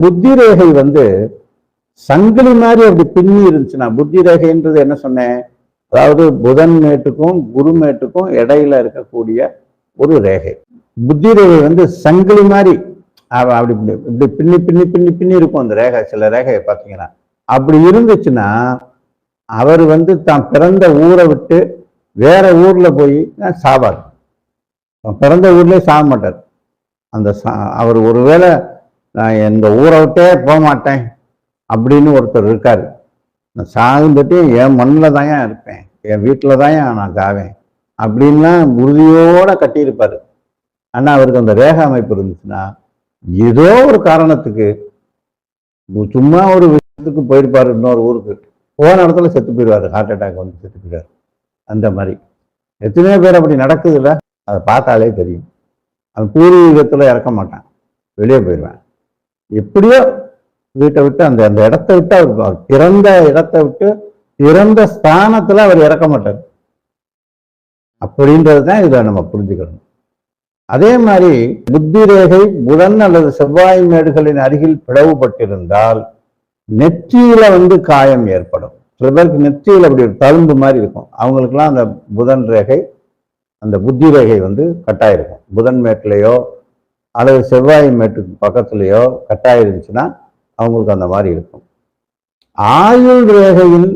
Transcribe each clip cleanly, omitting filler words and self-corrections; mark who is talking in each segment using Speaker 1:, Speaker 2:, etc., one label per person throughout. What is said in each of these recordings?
Speaker 1: புத்தி ரேகை வந்து சங்கிலி மாதிரி அப்படி பின்னி இருந்துச்சுன்னா, புத்தி ரேகைன்றது என்ன சொன்னேன், அதாவது புதன் மேட்டுக்கும் குரு மேட்டுக்கும் இடையில இருக்கக்கூடிய ஒரு ரேகை. புத்தி ரேகை வந்து சங்கிலி மாதிரி அப்படி இப்படி பின்னி பின்னி பின்னி பின்னி இருக்கும் அந்த ரேகை. சில ரேகையை பார்த்தீங்கன்னா அப்படி இருந்துச்சுன்னா அவர் வந்து தான் பிறந்த ஊரை விட்டு வேற ஊர்ல போய் சாவார். பிறந்த ஊர்லயே சாக மாட்டார். அந்த அவர் ஒருவேளை நான் எங்க ஊரை விட்டே போக மாட்டேன் அப்படின்னு ஒருத்தர் இருக்காரு. நான் சாகும்பட்டு என் மண்ணில் தான் இருப்பேன், என் வீட்டில் தான் நான் சாவேன் அப்படின்லாம் உறுதியோட கட்டியிருப்பாரு. ஆனால் அவருக்கு அந்த ரேகை அமைப்பு இருந்துச்சுன்னா ஏதோ ஒரு காரணத்துக்கு சும்மா ஒரு விஷயத்துக்கு போயிருப்பாரு, இன்னொரு ஊருக்கு போன இடத்துல செத்து போயிடுவாரு, ஹார்ட் அட்டாக் வந்து செத்து போயிடுவார். அந்த மாதிரி எத்தனையோ பேர் அப்படி நடக்குது இல்லை, அதை பார்த்தாலே தெரியும். அவன் பூர்வீகத்துல இறக்க மாட்டான், வெளியே போயிடுவேன். எப்படியோ வீட்டை விட்டு அந்த அந்த இடத்த விட்டு அவர் பிறந்த இடத்தை விட்டு பிறந்த ஸ்தானத்துல அவர் இறக்க மாட்டார். அப்படின்றது தான் இதை நம்ம புரிஞ்சுக்கணும். அதே மாதிரி புத்தி ரேகை புதன் அல்லது செவ்வாய் மேடுகளின் அருகில் பிளவுபட்டிருந்தால் நெற்றியில வந்து காயம் ஏற்படும். சில பேருக்கு நெற்றியில் அப்படி ஒரு தழும்பு மாதிரி இருக்கும். அவங்களுக்குலாம் அந்த புதன் ரேகை அந்த புத்தி ரேகை வந்து கட்டாயிருக்கும். புதன் மேட்டிலையோ அல்லது செவ்வாய் மேட்டுக்கு பக்கத்துலையோ கட்டாயிருந்துச்சுன்னா அவங்களுக்கு அந்த மாதிரி இருக்கும். ஆயுள் ரேகையில்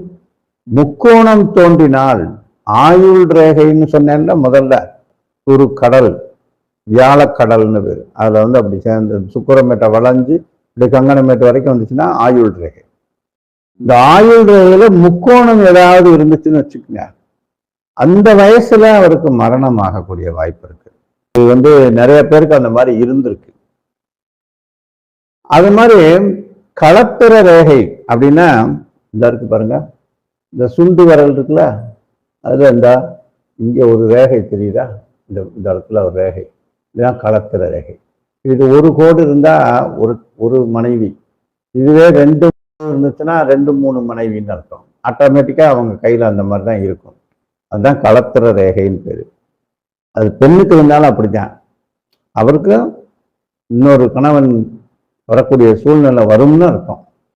Speaker 1: முக்கோணம் தோன்றினால், ஆயுள் ரேகைன்னு சொன்னேன்ல முதல்ல, ஒரு கடல் வியாழக்கடல்னு பேர், அதில் வந்து அப்படி சேர்ந்து சுக்கரமேட்டை வளைஞ்சு இப்படி கங்கணமேட்டு வரைக்கும் வந்துச்சுன்னா ஆயுள் ரேகை. இந்த ஆயுள் ரேகையில முக்கோணம் ஏதாவது இருந்துச்சுன்னு வச்சுக்கோங்க, அந்த வயசுல அவருக்கு மரணம் ஆகக்கூடிய வாய்ப்பு இருக்கு. இது வந்து நிறைய பேருக்கு அந்த மாதிரி இருந்திருக்கு. அது மாதிரி களத்திர ரேகை அப்படின்னா இந்த இருக்கு பாருங்க, இந்த சுண்டு விரல் இருக்குல்ல, அதுல இந்த இங்க ஒரு ரேகை தெரியுதா, இந்த இடத்துல ஒரு ரேகை, இதுதான் களத்திர ரேகை. இது ஒரு கோடு இருந்தா ஒரு மனைவி, இதுவே 2 இருந்துச்சுன்னா 2-3 மனைவின்னு அர்த்தம். ஆட்டோமேட்டிக்கா அவங்க கையில அந்த மாதிரி தான் இருக்கும். அதுதான் களத்திர ரேகைன்னு பேரு. அது பெண்ணுக்கு இருந்தாலும் அப்படித்தான், அவருக்கு இன்னொரு கணவன் வரக்கூடிய சூழ்நிலை வரும்னு அர்த்தம்.